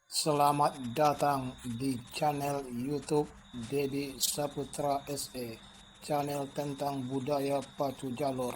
Selamat datang di channel YouTube Dedi Saputra SE, channel tentang budaya Pacu Jalur.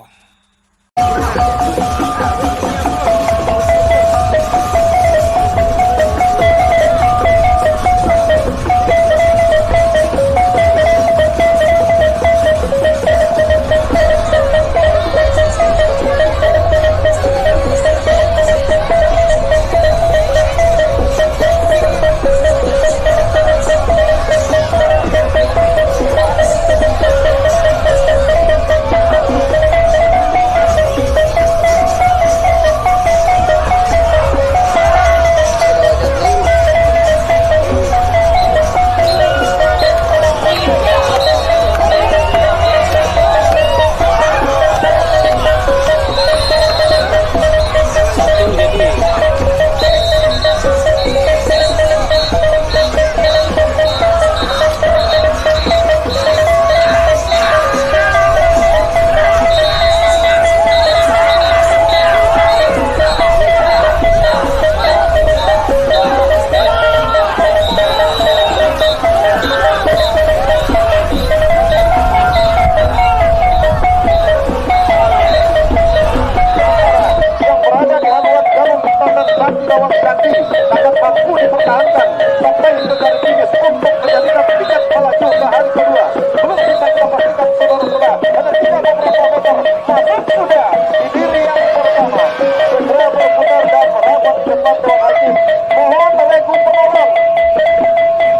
Akan mampu dipertahankan sampai negara finish untuk menjadikan tiket melaju ke hari kedua. Belum bisa kita pastikan saudara-saudara, ada 3 beberapa motor masuk sudah di diri yang pertama. Segera berputar dan merapat cepat Haji. Mohon regu penolong.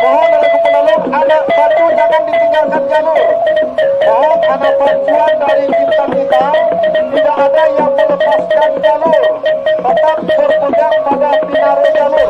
Mohon regu penolong, anak batu jangan ditinggalkan jalur. Mohon anak bantuan dari bintang hitam, tidak ada yang melepaskan jalur. Tetap berpegang pada pinare jalur.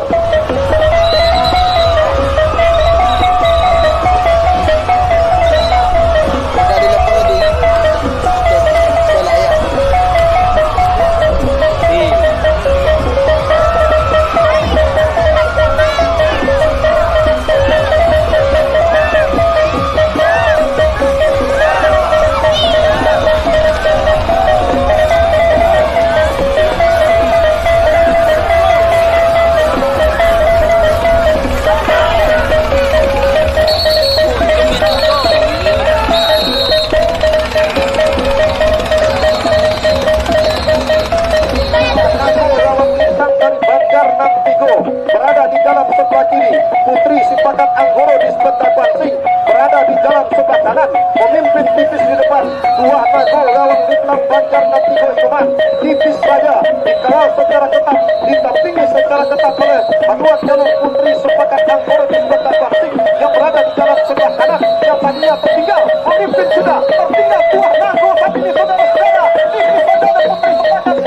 Berada di jalan sebelah kiri, Putri Simpakan Anggoro di sebelah Bansing berada di jalan sebelah kanan, memimpin tipis di depan. Dua nago gawang Ditlam Banjar Nantigo Ikuman tipis saja dikawal secara ketat, ditampingi secara ketat oleh haluan jalur Putri Simpakan Anggoro di sebelah Bansing yang berada di jalan sebelah kanan, yang tadinya tertinggal memimpin sudah tertinggal dua nago. Tapi ini saudara-saudara, tipis saja oleh Putri Simpakan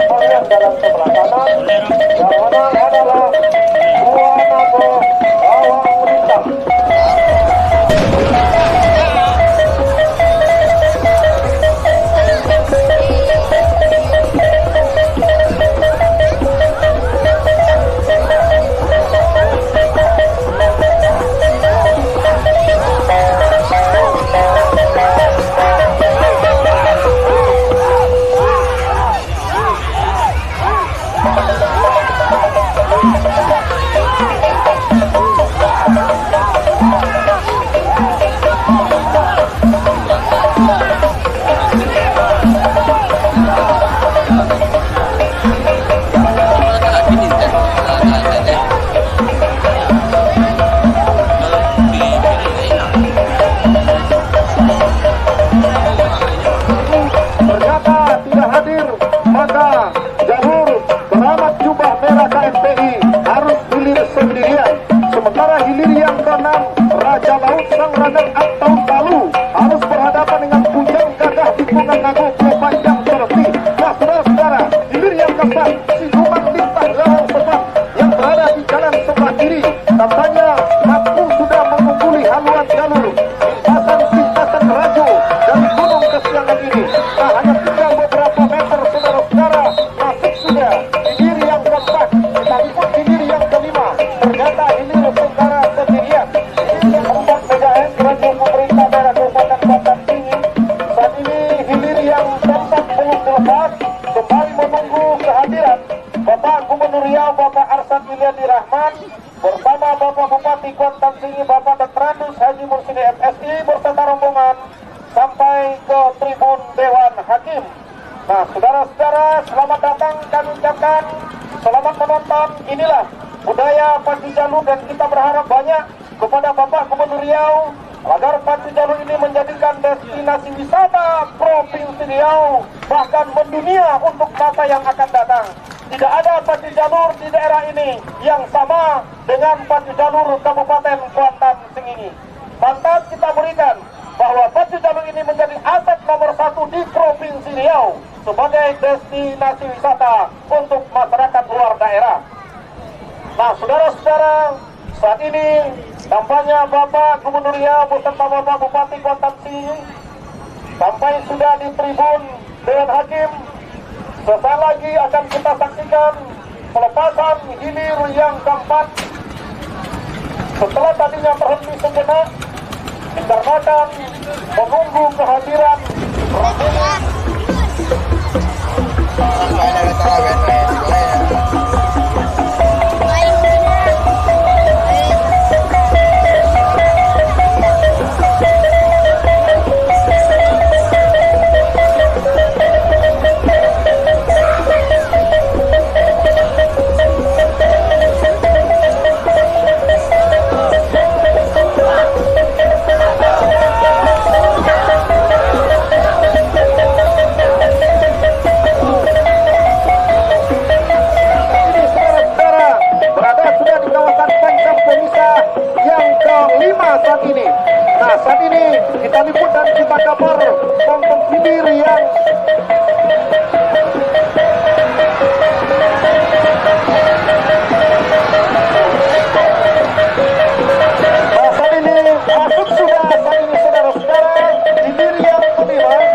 menjelang dalam sebelah kanan. Yang menang adalah dua nago gawang Ditlam. Raja Laut Sang Runner Up tahun lalu harus berhadapan dengan bujang gagah tikungan nago panjang terhenti. Nah saudara-saudara, hilir yang keempat siluman lintah gawang sebab yang berada di jalan sebelah kiri tampaknya mampu sudah mengungguli haluan jalur lintasan rajo dari gunung ke siangan ini. Nah hanya tinggal beberapa meter saudara-saudara, masuk sudah hilir yang keempat. Kita ikut hilir yang kelima, ternyata hilir saudara sendirian. Pemerintah daerah Kabupaten Tinggi saat ini Bupati Kuantan Tinggi Bapak Dr. Haji Mursidi MSI beserta rombongan sampai ke tribun Dewan Hakim. Nah, saudara-saudara, selamat datang kami ucapkan, selamat menonton. Inilah budaya Pacu Jalu dan kita berharap banyak kepada Bapak Gubernur Riau agar Pacu Jalu ini menjadikan destinasi wisata Provinsi Riau bahkan mendunia untuk masa yang akan datang. Tidak ada Pacu Jalur di daerah ini yang sama dengan Pacu Jalur Kabupaten Kuantan Tinggi. Pantas kita berikan bahwa Pacu Jalur ini menjadi aset nomor 1 di Provinsi Riau sebagai destinasi wisata untuk masyarakat luar daerah. Nah, saudara-saudara, saat ini tampaknya Bapak Gubernur Riau beserta Bapak Bupati Kuantan Tinggi sampai sudah di tribun Dewan Hakim. Sesaat lagi akan kita saksikan pelepasan hilir yang keempat. Setelah tadinya berhenti sejenak dikarenakan menunggu kehadiran rombongan. Saat ini kita liput dan kita kabar tentang hilir yang saat ini masuk sudah. Saat ini saudara-saudara, hilir yang kelima.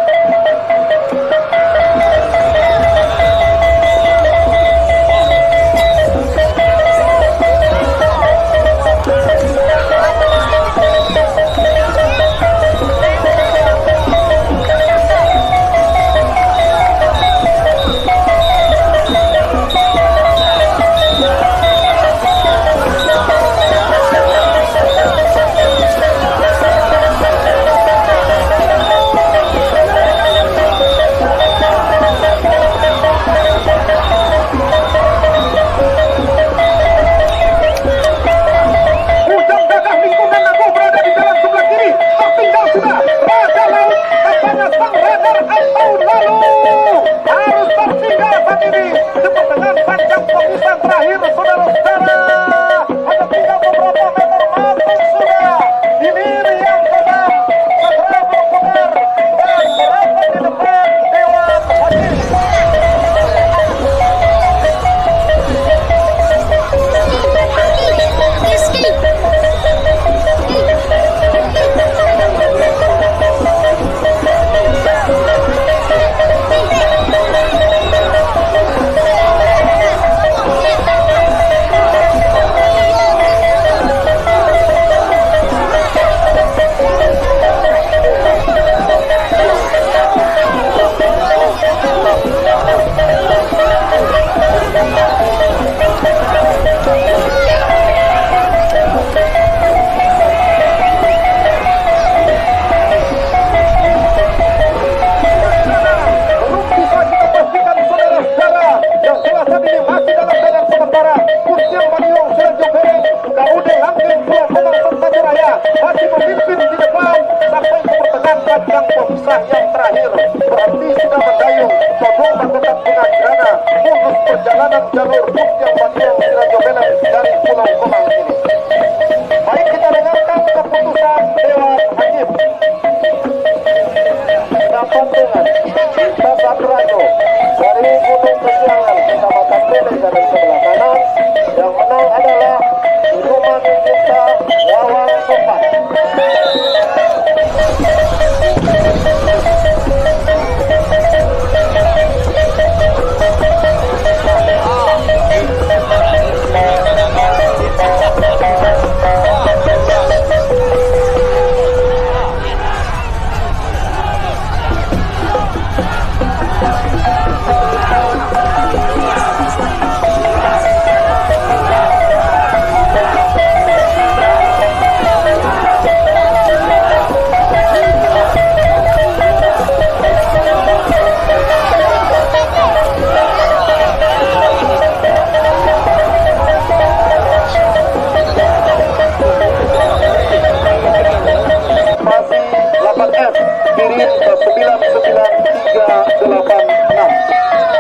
99386.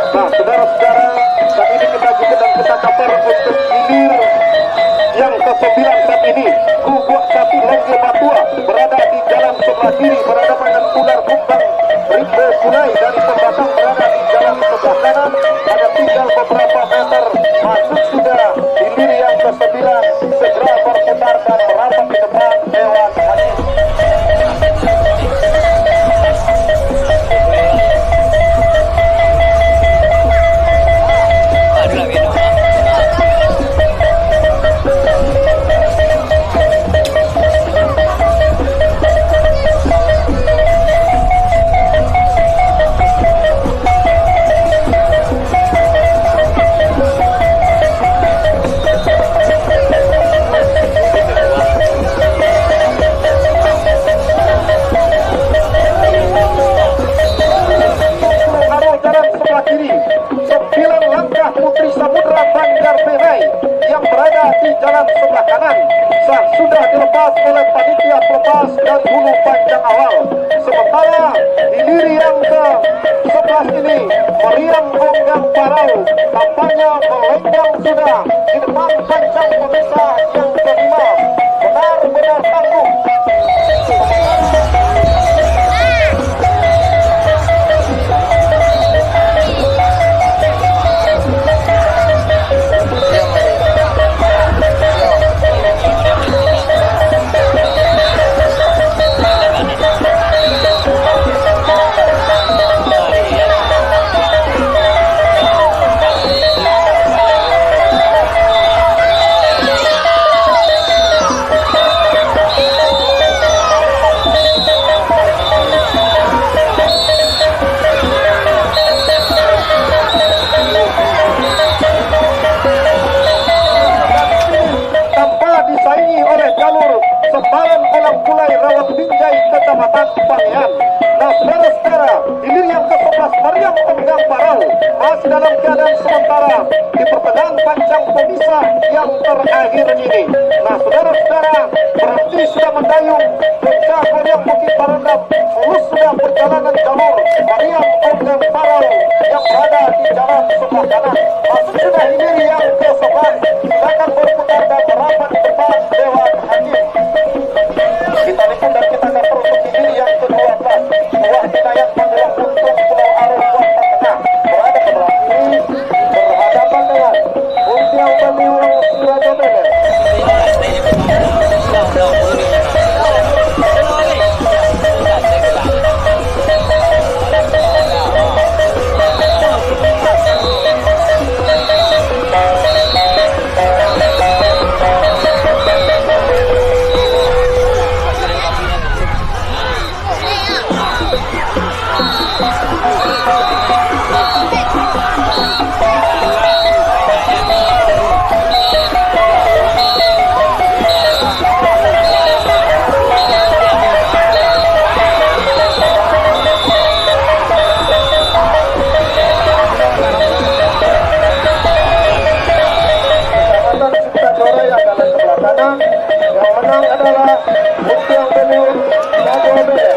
Nah, saudara-saudara, saat ini kita juga dan kita kabar untuk hilir yang ke-9 saat ini. Guguk 1 Lengge Matua berada di jalan sebelah kiri berhadapan dengan Ular Kumbang Rimbo Kulai dari Pembatang berada di jalan sebelah kanan. Ada tinggal beberapa meter masuk sudah hilir yang ke-9, segera berputar dan merapat di depan Dewan Hakim. Yang berada di jalan sebelah kanan sudah dilepas oleh panitia pelepas dan bulu panjang awal. Sementara hilir yang ke-11 ini meriam Onggang Parau tampaknya melenggang sudah di depan panjang pemisah yang kelima. Benar-benar tangguh. Sembalan Kolam Kulai Rawat Binjai Kecamatan Pangian. Nah, saudara-saudara, hilir yang ke-11 Meriam Onggang Parau masih dalam keadaan sementara di pertengahan panjang pemisah yang terakhir ini. Nah, saudara-saudara, berhenti sudah mendayung puncak Meriam Bukit Parandap, mulus sudah perjalanan jalur Meriam Onggang Parau yang berada di jalan sebelah kanan. Masuk sudah hilir yang ke-11, silakan berputar dan merapat di depan Dewan Hakim. Kita liput dan kita akan peruntuk hilir yang ke-12. Buah Hinayat Pandulang untuk Pulau Arum Kuarta Tengah berada sebelah kiri berhadapan dengan Untiau Baliwang Surajomele. Yang menang adalah Untiau Baliwang Surajomele.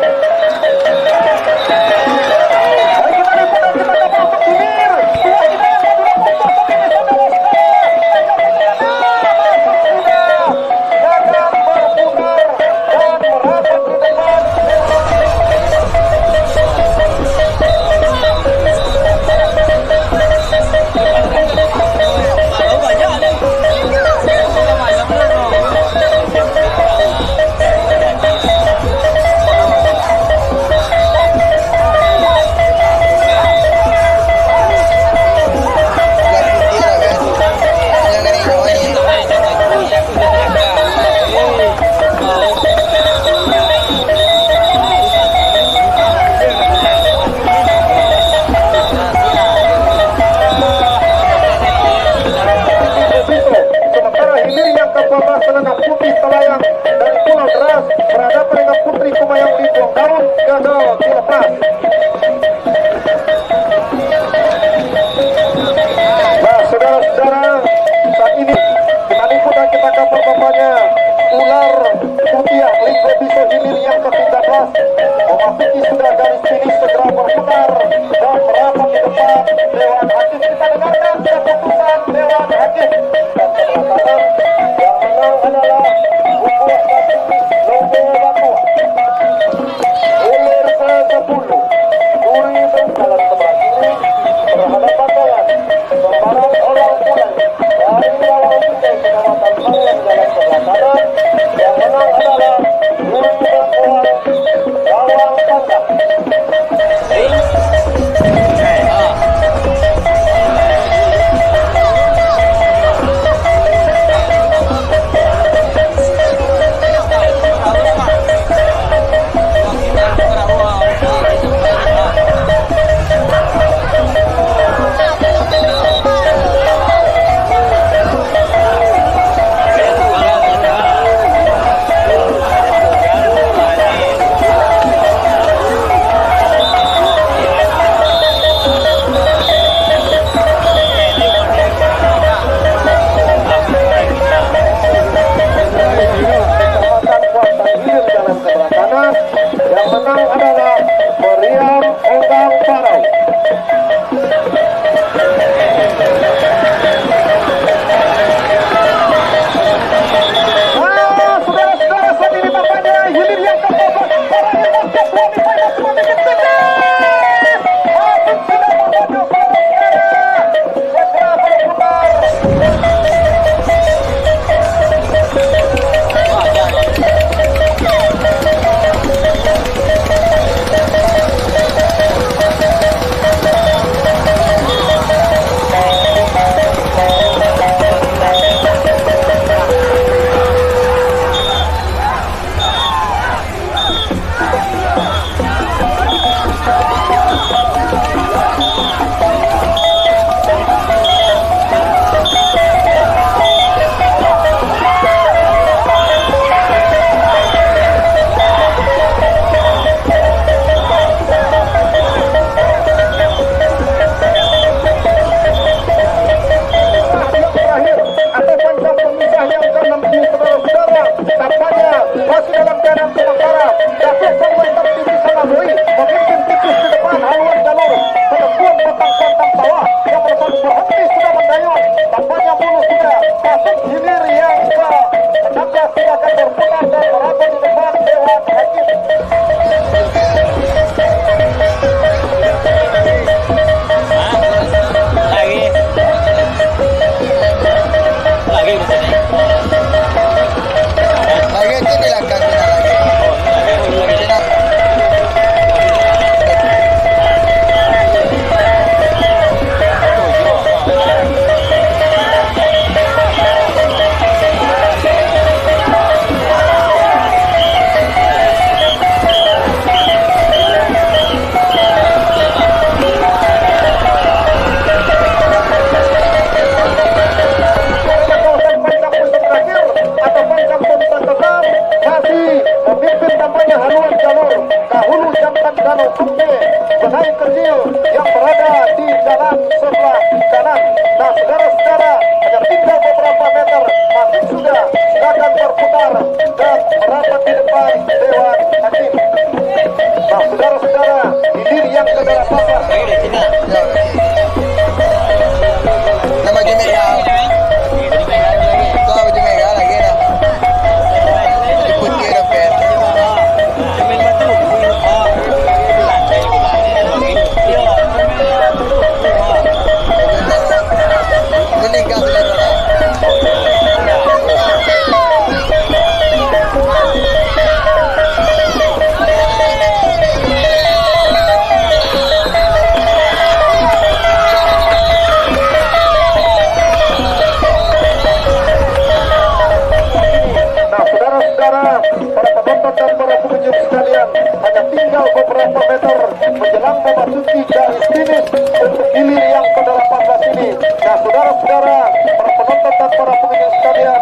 Selendang Putih Telayang dari Pulau Deras berhadapan dengan Putri Kumayang Libuang Daun gagal dilepas. Nah, saudara-saudara, saat ini kita liput dan kita kabar bapaknya Ular Putih Linggo Biso Hilir yang ke-13 memasuki sudah garis finish segera berputar dan merapat di depan Dewan Hakim. Kita dengarkan keputusan Dewan Hakim. Dan keberangkatan yang menang adalah Buku Satu Lobo Batu. Ulir ke-10 Duri Bengkalan sebelah kiri berhadapan dengan Sembarang Olang Mulai dari Lawang Pindah Kecamatan Marian Jalan sebelah kanan. Yang menang adalah Duri Bengkalan Lawang Pangkang. Yang menang adalah Meriam Ogang Parau. Saudara-saudara, saat ini tampaknya unit yang ke-14 orang yang masuk qualifier semakin kencang. Masuk sudah menuju saudara-saudara. Segera berputar. Masih dalam keadaan sementara, Datuk Pemerintah Tinggi Sanabui memimpin tipis di depan haluan jalur. Penentuan kontang-kontang bawah yang bersama berhenti sudah mendayung. Tampaknya mulus sudah masuk hilir yang ke-16 tidak akan berputar dan merapat di depan Dewan Hakim. Lagi itu dilakukan lagi. Memimpin tampaknya haluan jalur dahulu Jamban Danau Kumbe benaik kecil yang berada di jalan sebelah kanan. Nah saudara-saudara, hanya tinggal beberapa meter masih sudah akan berputar dan merapat di depan Dewan Hakim. Nah saudara-saudara, hilir yang ke-18 Nama Jumega. Kau Jumega lagi dah. Putih rapet. Menikah sudah dah. Para penonton dan para pengunjung sekalian, hanya tinggal beberapa meter menjelang memasuki garis finish untuk hilir yang ke-18 ini. Nah saudara-saudara, para penonton dan para pengunjung sekalian,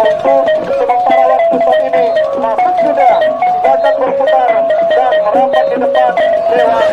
untuk sementara waktu saat ini masuk sudah silakan berputar dan merapat di depan Dewan.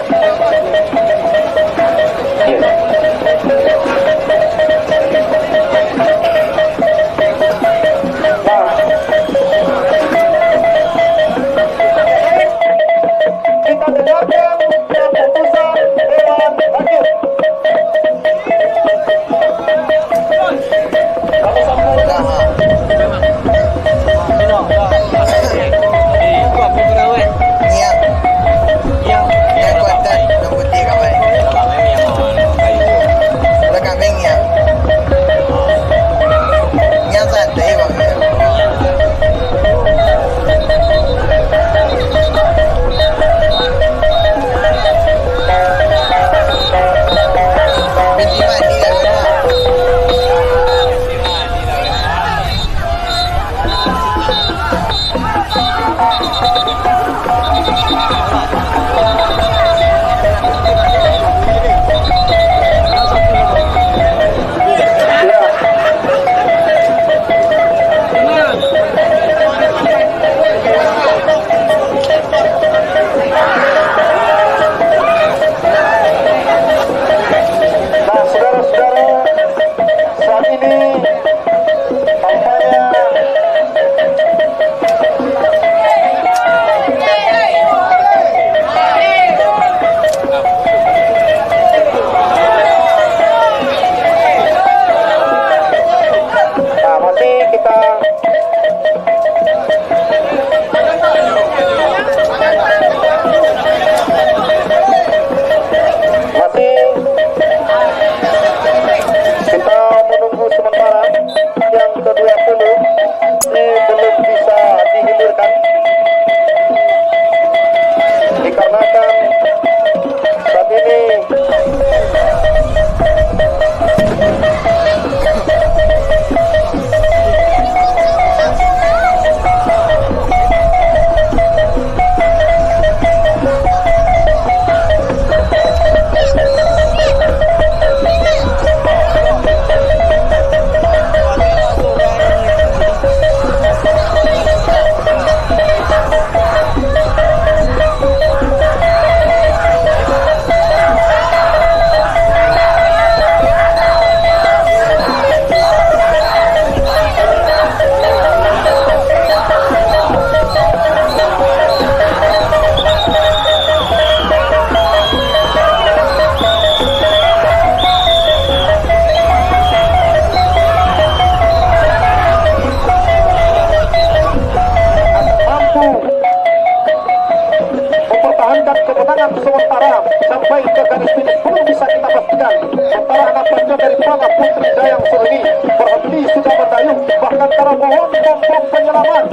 saja dari Pala Putri Dayang Seruni berhenti sudah mendayung, bahkan para mohon pompong penyelamat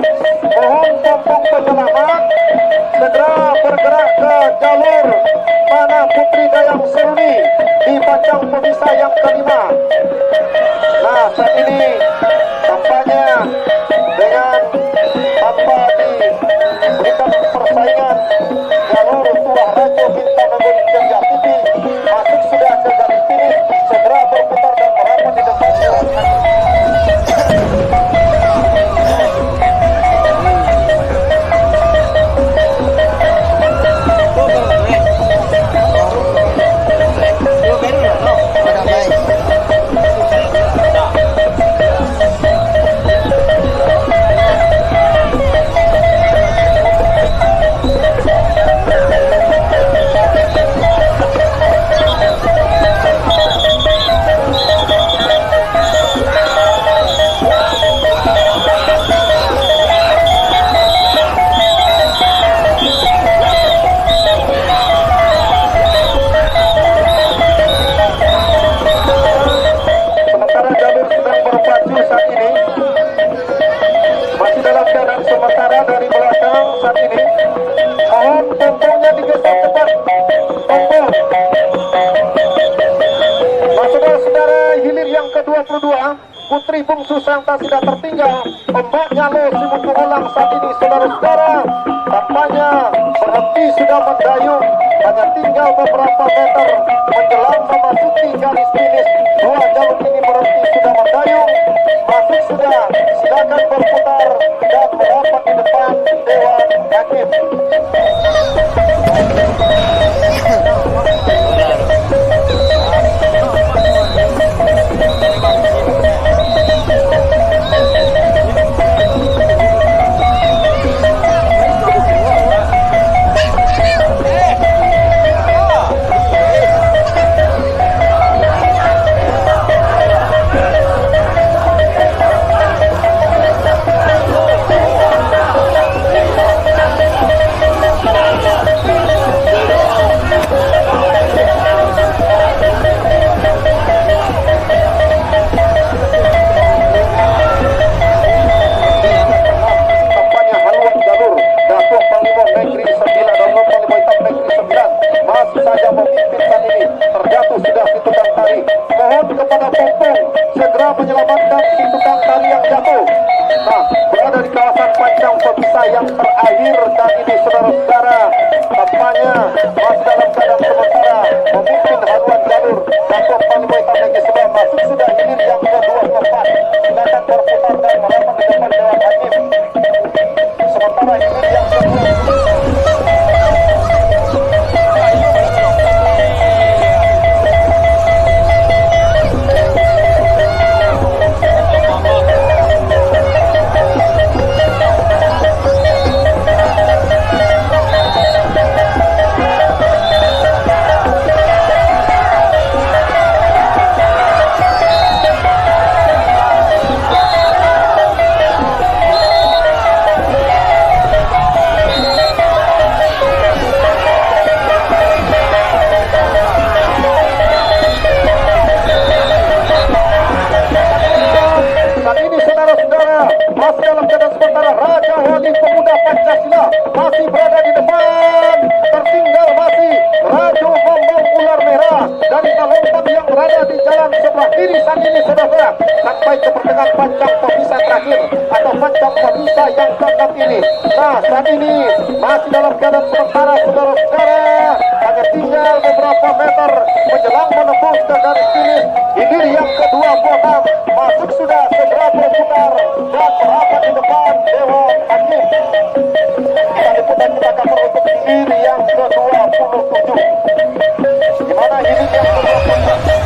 segera bergerak ke jalur mana Putri Dayang Seruni di pancang pemisah yang kelima. Nah, saat ini tampaknya dengan tanpa diberikan persaingan jalur Tuah Rajo Bintang Nenggolan Jaya Titi masuk sudah ke garis finish, segera berputar dan merapat di depan Dewan Hakim. Putri Bungsu Santa sudah tertinggal, ombaknya lo Simutu ulang saat ini saudara-saudara, tampaknya berhenti sudah mendayung, hanya tinggal beberapa meter menjelang memasuki garis finish. Dua jalur ini berhenti sudah mendayung, masuk sudah, silakan berputar dan merapat di depan Dewan Hakim. Menyelamatkan si tukang tali yang jatuh. Nah, berada di kawasan pancang pemisah yang terakhir dan ini saudara-saudara, tampaknya masih dalam keadaan sementara memimpin haluan jalur Datuk Panglima Hitam Negeri Sebelah masuk sudah hilir yang kedua keempat. Silakan berputar dan merapat di depan Dewan Hakim. Sementara hilir yang kedua. Sampai ke pertengahan pancang pemisah terakhir atau pancang pemisah yang keempat ini. Nah, saat ini masih dalam keadaan sementara saudara-saudara, hanya tinggal beberapa meter menjelang menembus ke garis finish. Ini yang ke-26 masuk sudah, segera berputar dan merapat di depan Dewan Hakim. Kita liputan kita cover untuk ini yang ke-27. Gimana ini yang ke-27?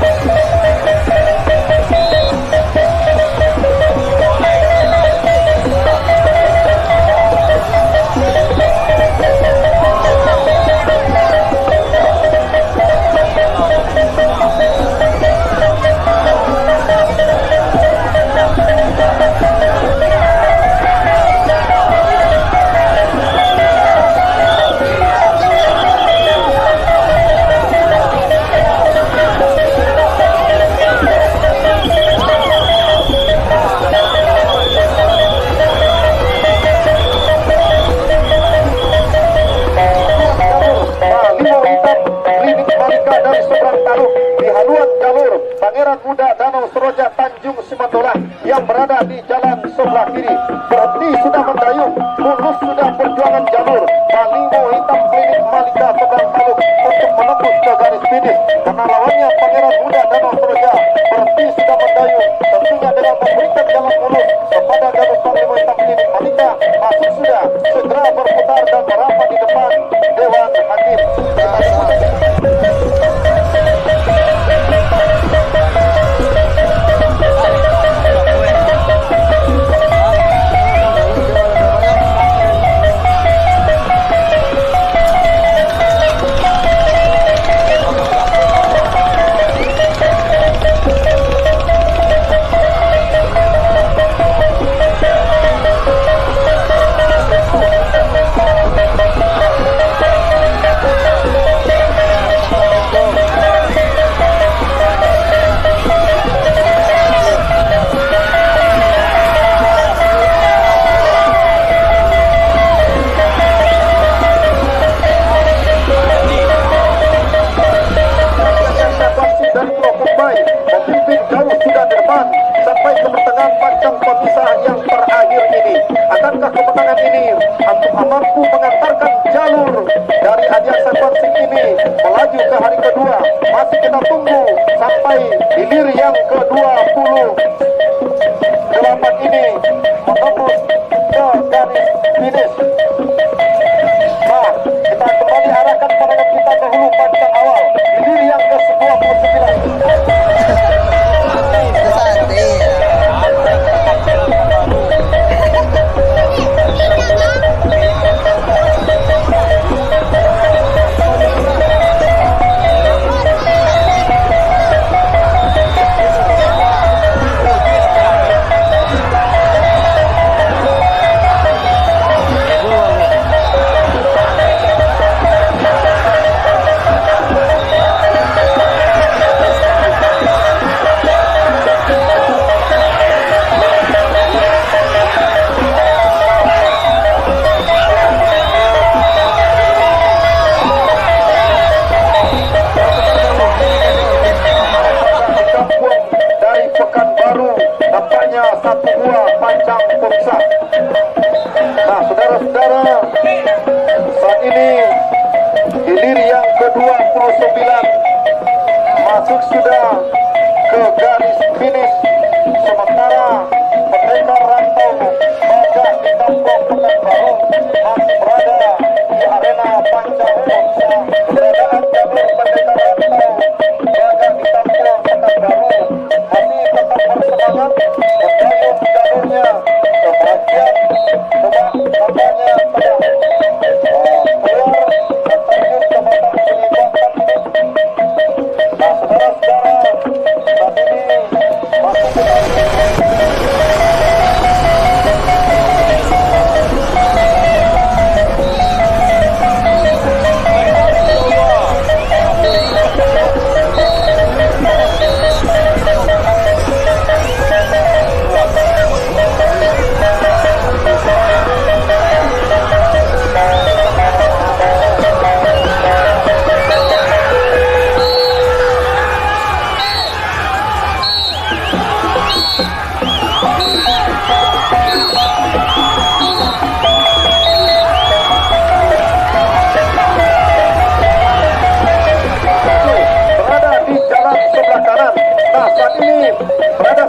di jalan sebelah kiri. Berhenti sudah mendayung, mulus sudah perjuangan jalur. Baliho hitam klinik Malika Tegal Taluk untuk menembus ke garis finish. Karena lawannya Pangeran Muda Danau Toraja berhenti sudah mendayung, tentunya dengan memberikan jalan mulus kepada jalur Baliho hitam klinik Malika. Masuk sudah, segera berputar dan merapat di depan Dewan Hakim. Memimpin jauh sudah di depan sampai ke pertengahan pancang pemisah yang terakhir ini. Akankah kemenangan ini mampu mengantarkan jalur dari ajang sequencing ini melaju ke hari kedua? Masih kita tunggu sampai hilir yang ke-28 ini menembus ke garis finish. Nah, kita kembali arahkan pandangan kita ke hulu pancang awal, hilir yang ke-29. Satu buah pancang pemisah. Nah, saudara-saudara, saat ini hilir yang ke-29 masuk sudah ke garis finish, sementara pendekar rantau Bajak di Kampung Pekanbaru masih berada di arena pancang pemisah. Keberadaan jalur pendekar rantau Bajak di Kampung Pekanbaru masih tetap bersemangat mendayung jalurnya ke bagian tebak kampanye pada keluar dan terjun ke batang penyeimbang ini. Nah, saudara-saudara, saat ini masuk ke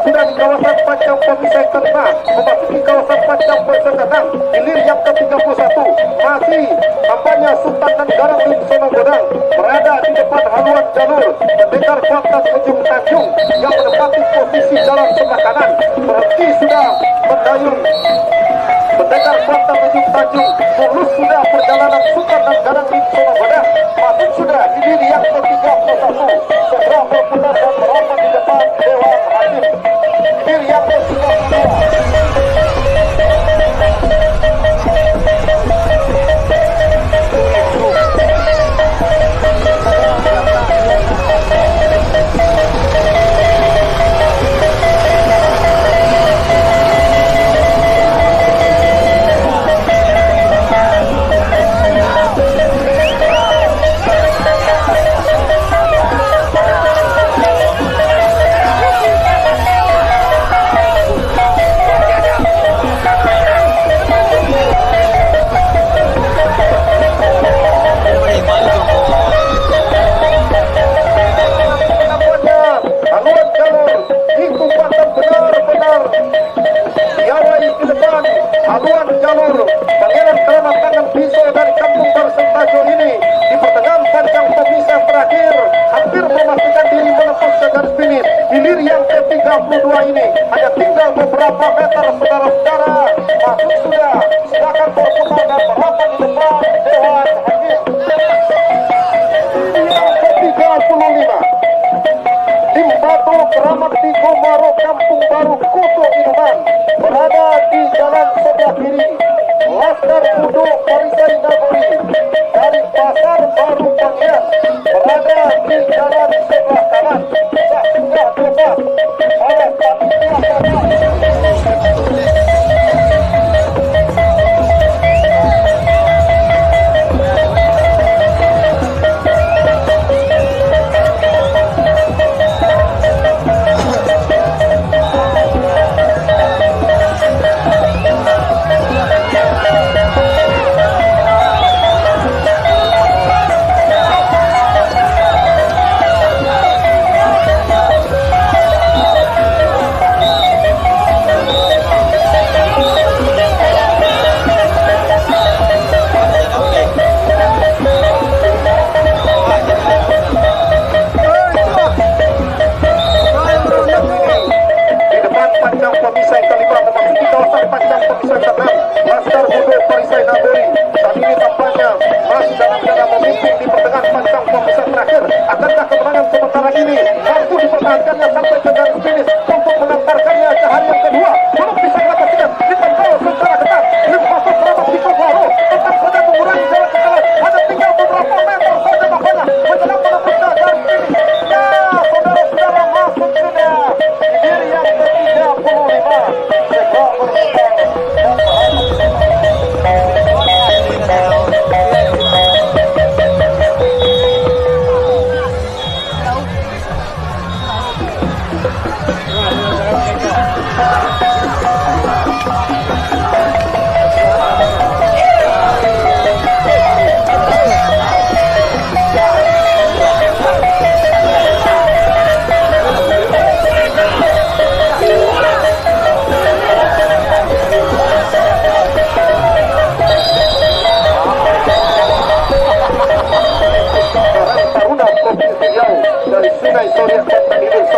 sudah di kawasan pancang pemisah tengah memasuki kawasan pancang pemisah tengah. Hilir yang ke-31 masih tampaknya Sultan dan Garang Lim Sono Godang berada di depan haluan jalur. Pendekar Kuantan Ujung Tanjung yang menempati posisi jalan sebelah kanan berhenti sudah mendayung. Pendekar Kuantan Ujung Tanjung lulus sudah perjalanan Sultan dan Garang Lim Sono Godang. Masuk sudah hilir yang ke-31, segera berputar dan merapat di depan Dewan Hakim. Hilir yang ke-32. Keramat di Gomaro, Kampung Baru, Kuto Inuman, berada di jalan sebelah kiri. Laskar Kudo Parisai Nagori dari Pasar Baru Pangian berada di jalan sebelah kanan. Sudah dilepas oleh panitia.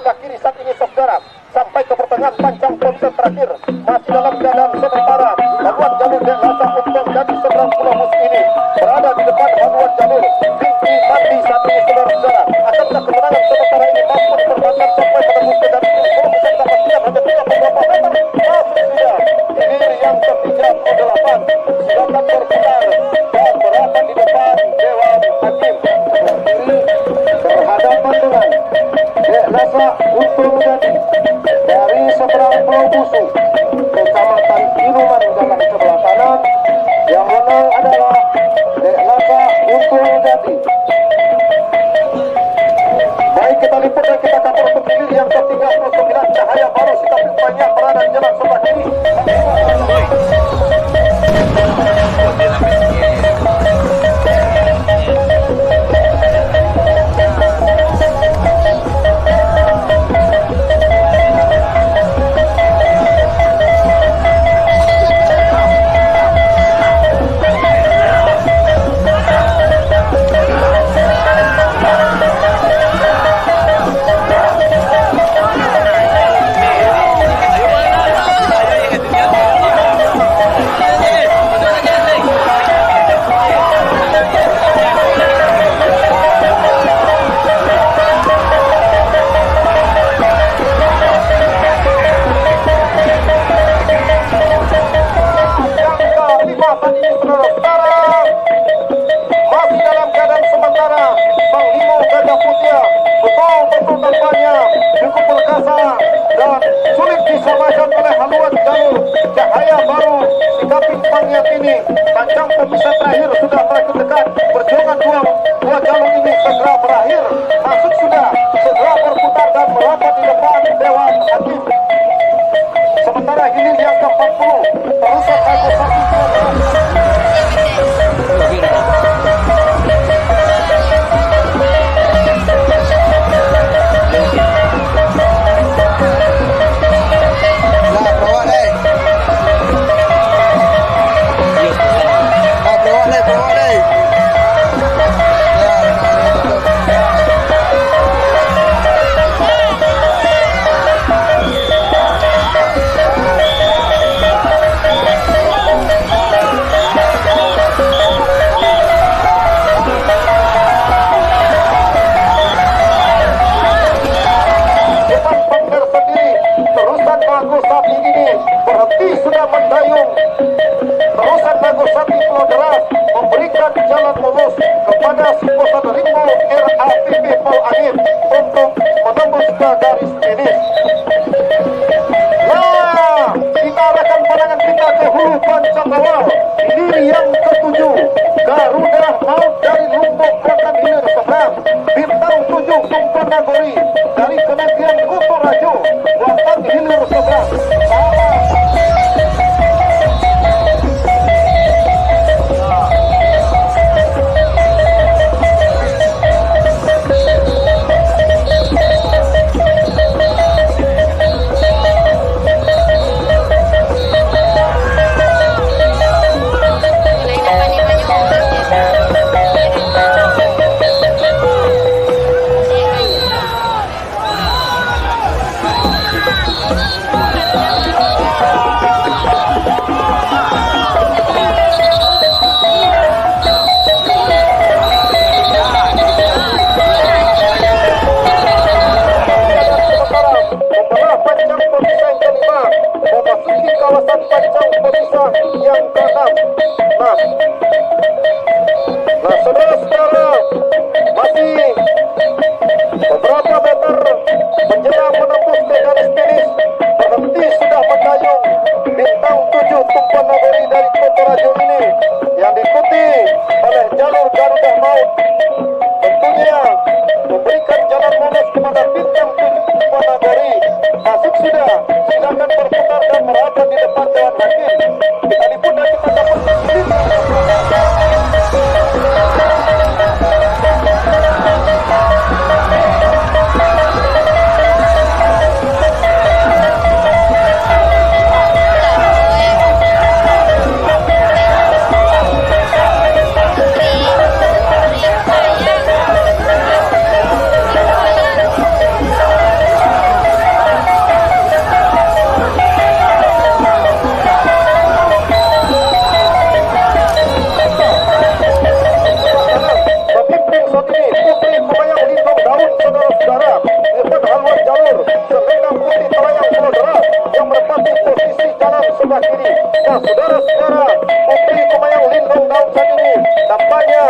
sebelah kiri saat ini saudara sampai ke pertengahan panjang konsen terakhir masih dalam keadaan sementara. Haluan jalur Dek Lasa untuk jadi seberang pulau mus ini berada di depan haluan jalur Pinky Mandi saat ini saudara-saudara. Akankah kemenangan sementara ini mampu dipertahankan sampai pada mus dan kalau bisa kita pastikan hanya tinggal beberapa meter masuk dia hilir yang ke-38 silakan berputar dan merapat di depan Dewan Hakim berhadapan dengan Dek Lasa untuk menjadi dari seberang Pulau Busu Kecamatan Inuman dalam sebelah kanan. Yang menang adalah Dek Lasa untuk menjadi. Baik, kita liput dan kita kapal untuk hilir yang ke-39 Cahaya Baru sikap banyak berada di jalan sebelah kiri. Pemisah terakhir sudah makin dekat. Perjuangan dua jalur ini segera berakhir. Masuk sudah segera berputar dan merapat di depan Dewan Hakim. Sementara hilir yang ke-40 terusan Agus Sakti. Dari Kementerian Kultur Rajo, Watan Hilir seberang. Kawasan Pancang Pemisah yang ke-6. Nah, saudara-saudara, masih beberapa meter menjelang menembus ke garis finish, berhenti sudah mendayung bintang 7 Tumpuan Nagori dari Kota Rajo ini yang diikuti oleh jalur Garuda Maut. Tentunya memberikan jalan monos kepada bintang 7 Tumpuan Nagori. Masuk sudah, silakan berputar dan merapat di depan Dewan Hakim. Kita liput dan kita dapat Nah, saudara-saudara, Putri Kumayang Lindung Daun saat ini tampaknya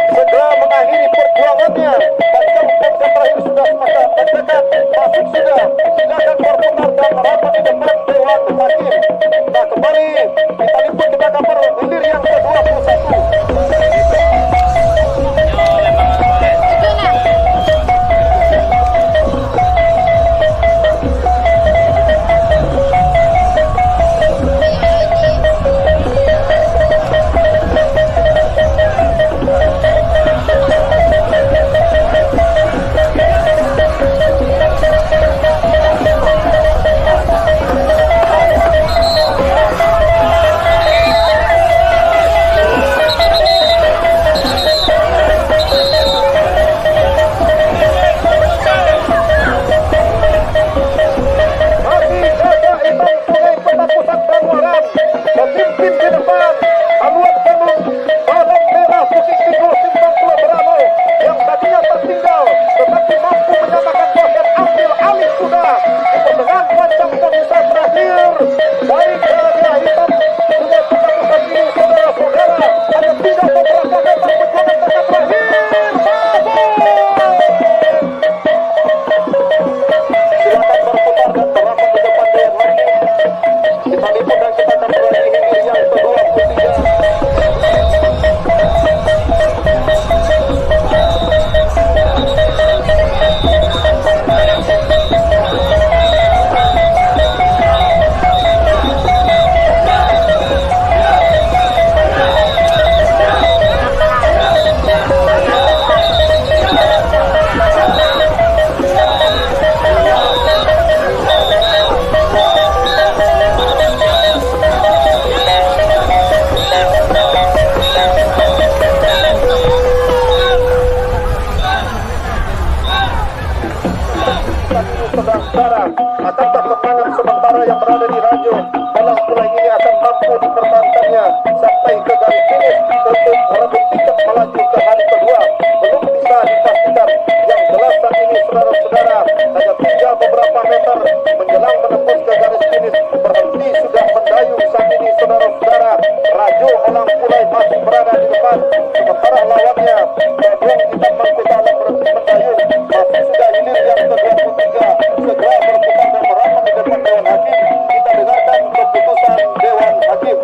segera mengakhiri perjuangannya. Panjang pon terakhir sudah semakin mendekat, masuk sudah. Silakan berputar dan merapat di depan Dewan Hakim. Nah, kembali kita limput kita gambar hilir yang ke-21. Memimpin di depan haluan penuh balang merah putih tidur simpang Pulau Berano yang tadinya tertinggal tetapi mampu menyamakan pos dan ambil alih sudah di pertengahan panjang pemirsa terakhir dari gajah hitam sudah kita pusat ini saudara-saudara hanya tinggal beberapa meter perjuangan mereka terakhir. Silakan berputar dan merapat di depan Dewan Hakim. Kita liput dan kita akan berlari hingga yang ke-23. Saudara, akankah kemenangan sementara yang berada di Rajo Balang Pulai ini akan mampu dipertahankannya sampai ke garis finish untuk merebut tiket melaju ke hari kedua? Belum bisa dipastikan. Yang jelas saat ini saudara-saudara hanya tinggal beberapa meter menjelang menembus ke garis finish. Berhenti sudah mendayung saat ini saudara-saudara. Rajo Balang Pulai masih berada di depan, sementara lawannya Gabung Hitam Mangkuta Alam berhenti mendayung. Masih sudah hilir yang ke-23. Segera berputar dan merapat di depan Dewan Hakim. Kita dengarkan keputusan Dewan Hakim.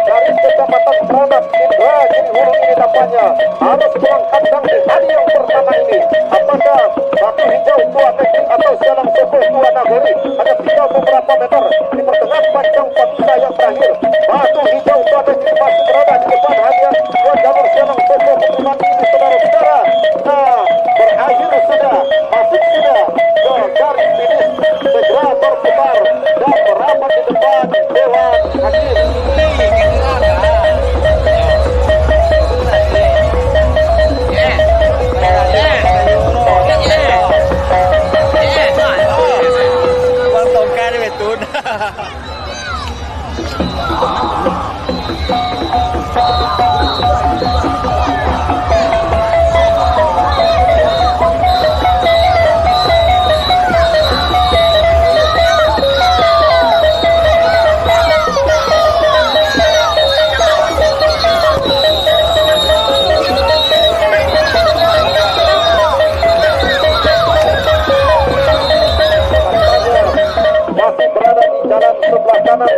dari Kecamatan Peranak Indragiri Hulu ini tampaknya harus pulang kandang di hari yang pertama ini. Apakah batu hijau tua teknik atau jalan sepuh tua nagari hanya tinggal beberapa meter di pertengahan panjang pemisah yang terakhir. Batu hijau tua teknik masih berada di depan hanya dua jalur jalan sepuh perumahan ini, saudara-saudara. Nah, berakhir sudah, masuk sudah ke garis finish, segera berputar dan merapat di depan Dewan Hakim. Jalan sebelah kanan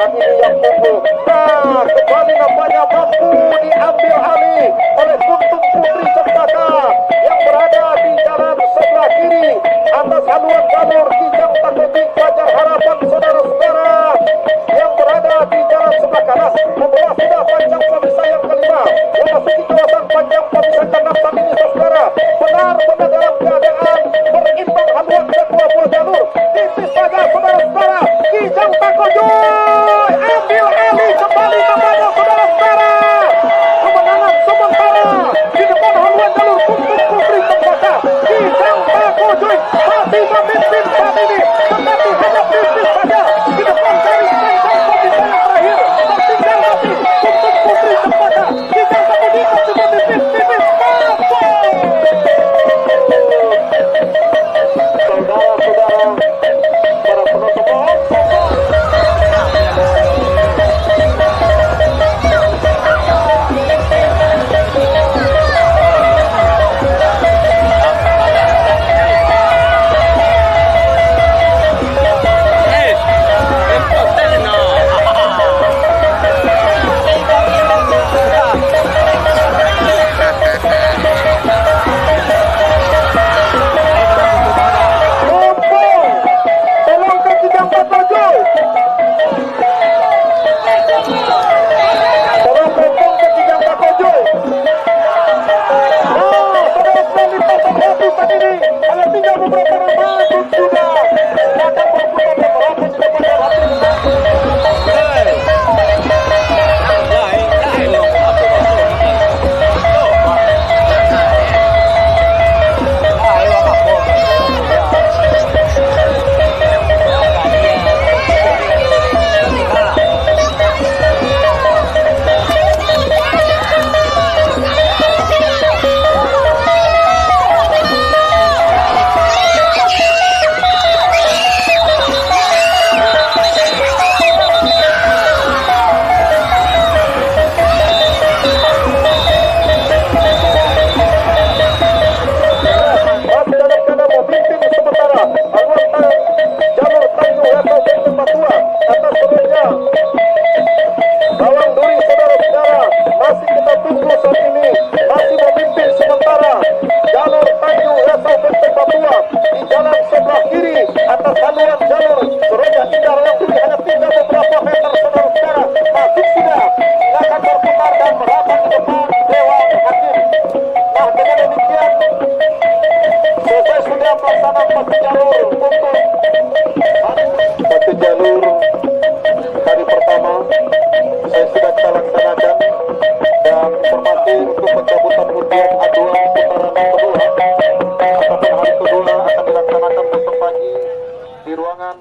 saat ini yang unggul. Nah, kembali nampaknya mampu diambil alih oleh Kuntum Putri Cempaka yang berada di jalan sebelah kiri atas haluan jalur Kijang Takobing Fajar Harapan, saudara-saudara, yang berada di jalan sebelah kanan membelah sudah panjang pemisah yang kelima, memasuki kawasan panjang pemisah keenam saat ini, saudara. Benar-benar dalam keadaan berimbang haluan kedua buah jalur. Tipis saja, saudara-saudara. Kijang Takojoy ambil alih kembali kepada saudara-saudara. Kemenangan sementara di depan haluan jalur Kuntum Putri Cempaka. Kijang Takojoy masih memimpin saat ini, tetapi hanya tipis saja di depan garis panjang pemisah yang terakhir. Tertinggal masih Kuntum Putri Cempaka. Kijang Takojoy masih memimpin tipis. Saudara-saudara, para penonton, di ruangan